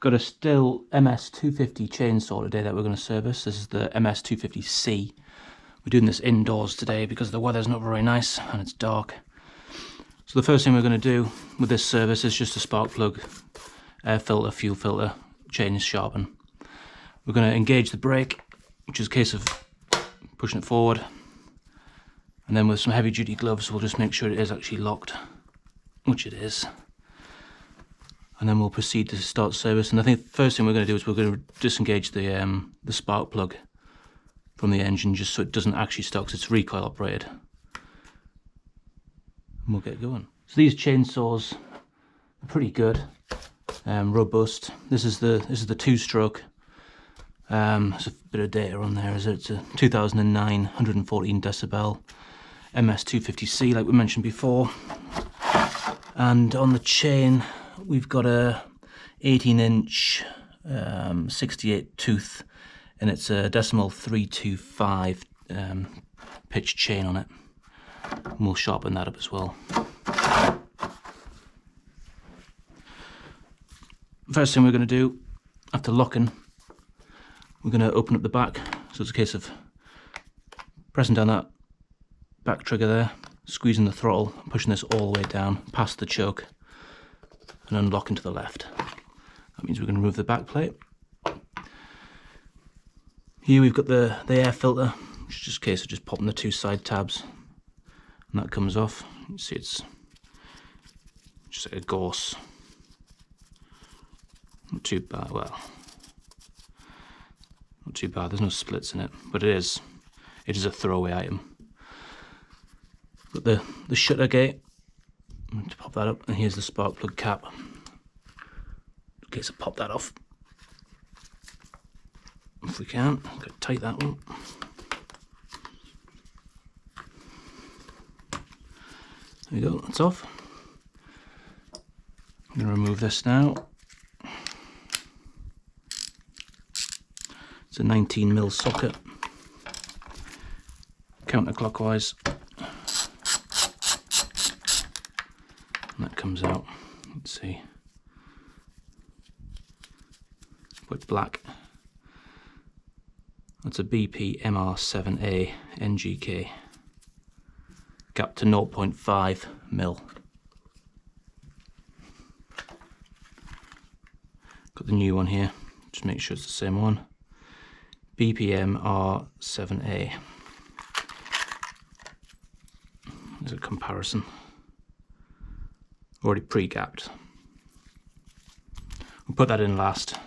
Got a STIHL MS250 chainsaw today that we're going to service. This is the MS250C. We're doing this indoors today because the weather's not very nice and it's dark. So the first thing we're going to do with this service is just a spark plug, air filter, fuel filter, chain sharpen. We're going to engage the brake, which is a case of pushing it forward, and then with some heavy duty gloves we'll just make sure it is actually locked, which it is, and then we'll proceed to start service. And I think the first thing we're going to do is we're going to disengage the spark plug from the engine just so it doesn't actually start, because it's recoil operated, and we'll get going. So these chainsaws are pretty good, robust. This is the two-stroke. There's a bit of data on there. It's a 2009 114 decibel MS250C, like we mentioned before. And on the chain, we've got a 18-inch 68 tooth, and it's a decimal 325 pitch chain on it. And we'll sharpen that up as well. First thing we're going to do after locking, we're going to open up the back. So it's a case of pressing down that back trigger there, squeezing the throttle, pushing this all the way down past the choke, and unlocking to the left. That means we're going to remove the back plate. Here we've got the air filter, which is just a case of just popping the two side tabs, and that comes off. You can see it's just like a gauze. Not too bad, well, not too bad, there's no splits in it, but it is a throwaway item. Got the shutter gate, I'm going to pop that up, and here's the spark plug cap. In case I pop that off, if we can, got to tight that one. There we go, that's off. I'm going to remove this now. It's a 19mm socket, counterclockwise, and that comes out. Let's see, quite black. That's a BP MR7A NGK, gap to 0.5mm. Got the new one here, just make sure it's the same one. BPM R7A. There's a comparison. Already pre-gapped. We'll put that in last.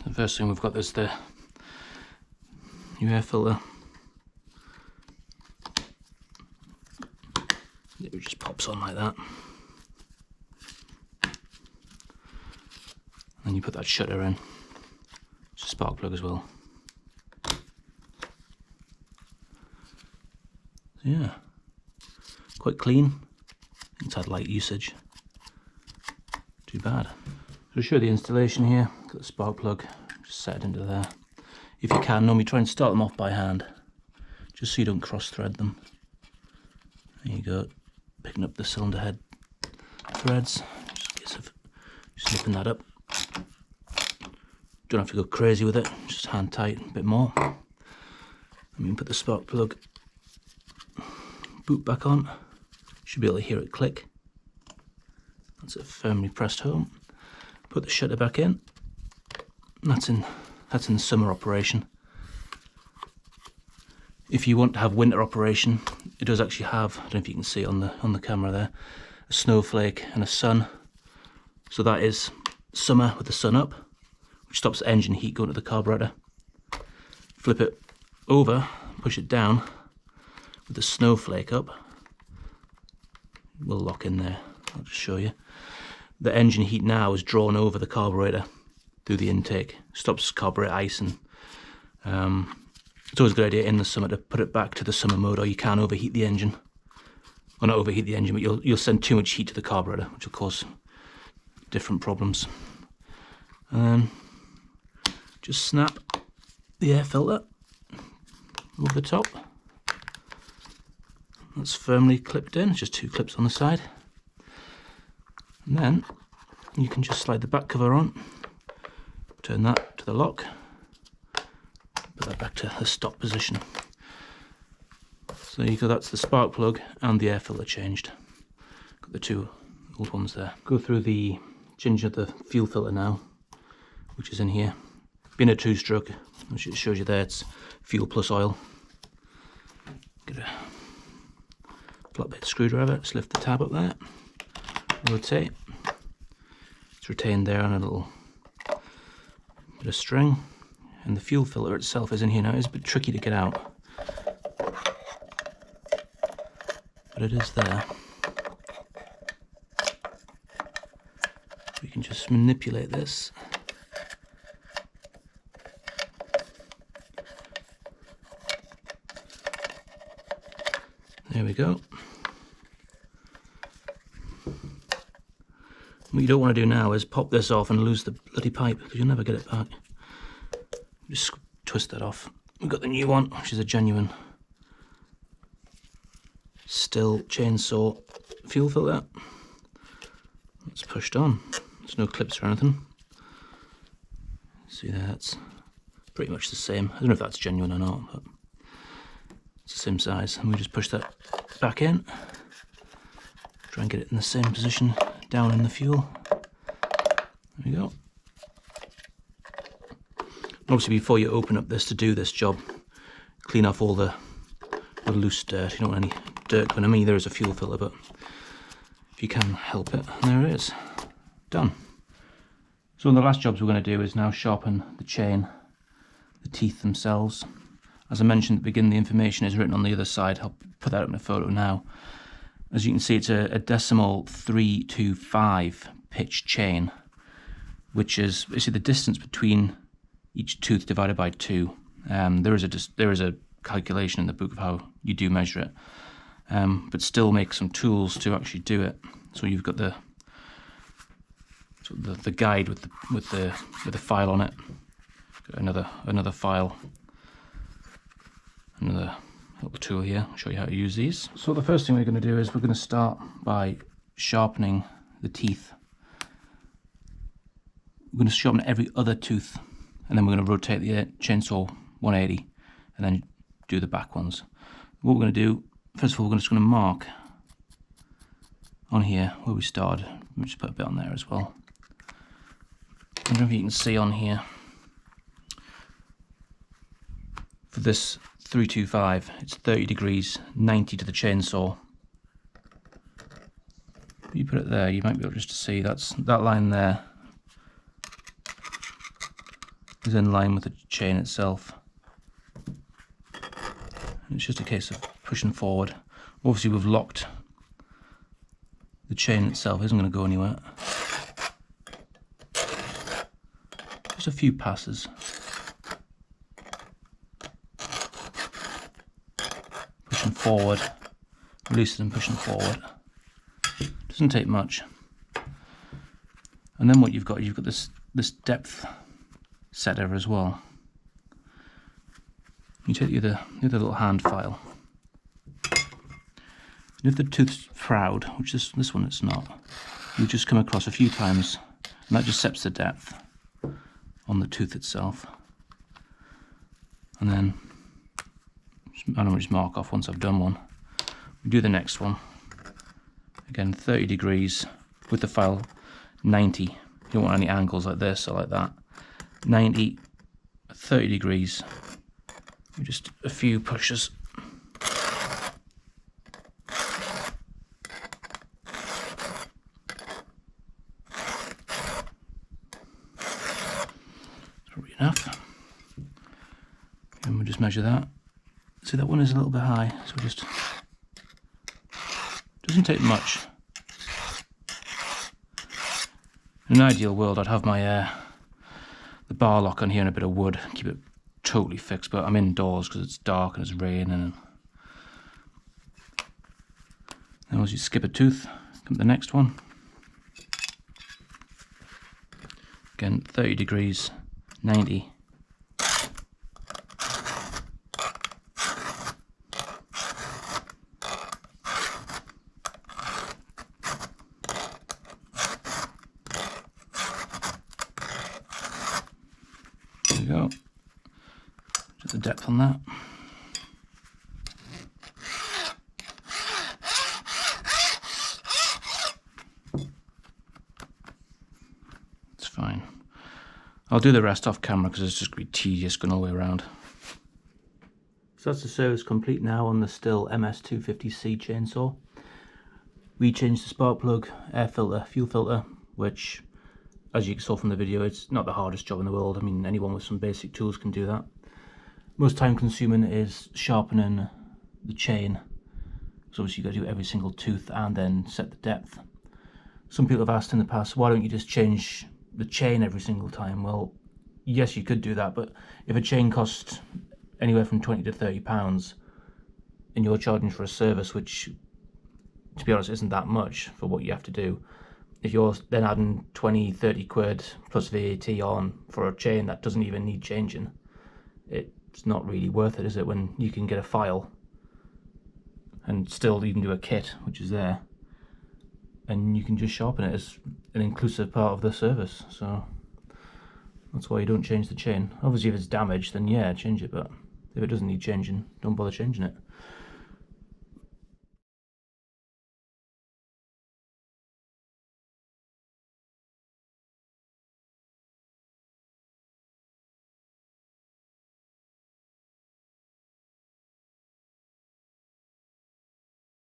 The first thing we've got is the new air filter. It just pops on like that. And you put that shutter in. Spark plug as well. So yeah, quite clean. It's had light usage. Too bad. So to show the installation here, got the spark plug, just set it into there. If you can, normally try and start them off by hand, just so you don't cross thread them. There you go, picking up the cylinder head threads, just a case of snipping that up. Don't have to go crazy with it, just hand tight a bit more. And we can put the spark plug boot back on. Should be able to hear it click. That's it, firmly pressed home. Put the shutter back in. That's in the summer operation. If you want to have winter operation, it does actually have, I don't know if you can see on the camera there, a snowflake and a sun. So that is summer with the sun up, which stops the engine heat going to the carburetor. Flip it over, push it down with the snowflake up. We'll lock in there, I'll just show you. The engine heat now is drawn over the carburetor through the intake, stops carburetor icing. It's always a good idea in the summer to put it back to the summer mode, or you can overheat the engine. Well, not overheat the engine, but you'll send too much heat to the carburetor, which will cause different problems. And then just snap the air filter over the top. That's firmly clipped in, just two clips on the side. And then you can just slide the back cover on, turn that to the lock, put that back to the stop position. So there you go, that's the spark plug and the air filter changed. Got the two old ones there. Go through the change of the fuel filter now, which is in here. Being a 2-stroke, which it shows you there, it's fuel plus oil. Get a flat bit screwdriver, just lift the tab up there, rotate. It's retained there on a little bit of string, and the fuel filter itself is in here now. It's a bit tricky to get out, but it is there. We can just manipulate this. There we go. What you don't want to do now is pop this off and lose the bloody pipe, because you'll never get it back. Just twist that off. We've got the new one, which is a genuine STIHL chainsaw fuel filter. It's pushed on. There's no clips or anything. See there, that's pretty much the same. I don't know if that's genuine or not, but it's the same size. And we just push that back in. Try and get it in the same position down in the fuel. There we go. Obviously, before you open up this to do this job, clean off all the loose dirt. You don't want any dirt going. I mean, there is a fuel filter, but if you can help it, and there it is. Done. So the last jobs we're going to do is now sharpen the chain, the teeth themselves. As I mentioned at the beginning, the information is written on the other side. I'll put that up in a photo now. As you can see, it's a decimal 325 pitch chain, which is basically the distance between each tooth divided by 2. There is a calculation in the book of how you do measure it, but still make some tools to actually do it. So you've got the guide with the file on it. Got another file, another little tool here. I'll show you how to use these. So the first thing we're going to do is we're going to start by sharpening the teeth. We're going to sharpen every other tooth, and then we're going to rotate the chainsaw 180 and then do the back ones. What we're going to do, first of all, we're just going to mark on here where we started. We'll just put a bit on there as well. I don't know if you can see on here, for this 325, it's 30 degrees, 90 to the chainsaw. If you put it there, you might be able just to see that line there is in line with the chain itself. And it's just a case of pushing forward. Obviously, we've locked the chain itself, isn't going to go anywhere. Just a few passes. Pushing forward, releasing and pushing forward. Doesn't take much. And then what you've got this depth setter as well. You take the other little hand file. And if the tooth's proud, which this one it's not, you just come across a few times, and that just sets the depth on the tooth itself. And then I normally just mark off once I've done one. We do the next one. Again, 30 degrees with the file 90. You don't want any angles like this or like that. 90, 30 degrees. Just a few pushes. Probably enough. And we'll just measure that. See, that one is a little bit high, so just doesn't take much. In an ideal world, I'd have my the bar lock on here and a bit of wood, keep it totally fixed, but I'm indoors because it's dark and it's raining. And now as you skip a tooth, come to the next one. Again, 30 degrees, 90. go. Just the depth on that. It's fine. I'll do the rest off camera because it's just going to be tedious going all the way around. So that's the service complete now on the STIHL MS250C chainsaw. We changed the spark plug, air filter, fuel filter, which, as you saw from the video, it's not the hardest job in the world. I mean, anyone with some basic tools can do that. Most time consuming is sharpening the chain. So obviously you've got to do every single tooth and then set the depth. Some people have asked in the past, why don't you just change the chain every single time? Well, yes, you could do that, but if a chain costs anywhere from 20 to 30 pounds and you're charging for a service, which to be honest isn't that much for what you have to do, if you're then adding 20, 30 quid plus VAT on for a chain that doesn't even need changing, it's not really worth it, is it, when you can get a file and still even do a kit, which is there, and you can just sharpen it as an inclusive part of the service. So that's why you don't change the chain. Obviously if it's damaged, then yeah, change it, but if it doesn't need changing, don't bother changing it.